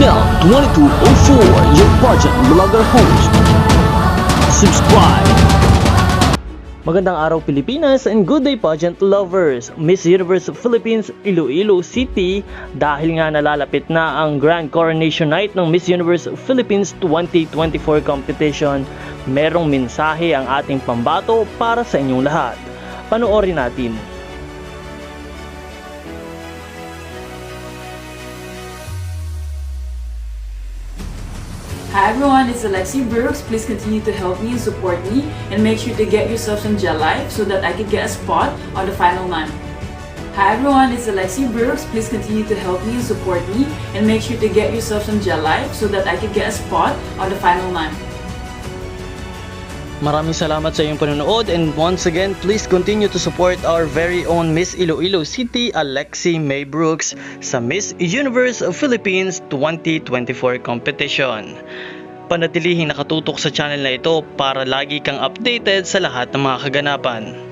Mel 2204, your pageant vlogger host. Subscribe! Magandang araw Pilipinas and good day pageant lovers! Miss Universe Philippines Iloilo City, dahil nga nalalapit na ang Grand Coronation Night ng Miss Universe Philippines 2024 competition, merong mensahe ang ating pambato para sa inyong lahat. Panoorin natin. Hi everyone, it's Alexi Brooks. Please continue to help me and support me and make sure to get yourself some gel life so that I can get a spot on the final 9. Hi everyone, it's Alexi Brooks. Please continue to help me and support me and make sure to get yourself some gel life so that I can get a spot on the final 9. Maraming salamat sa iyong panonood, and once again, please continue to support our very own Miss Iloilo City, Alexi May Brooks, sa Miss Universe Philippines 2024 competition. Panatilihing nakatutok sa channel na ito para lagi kang updated sa lahat ng mga kaganapan.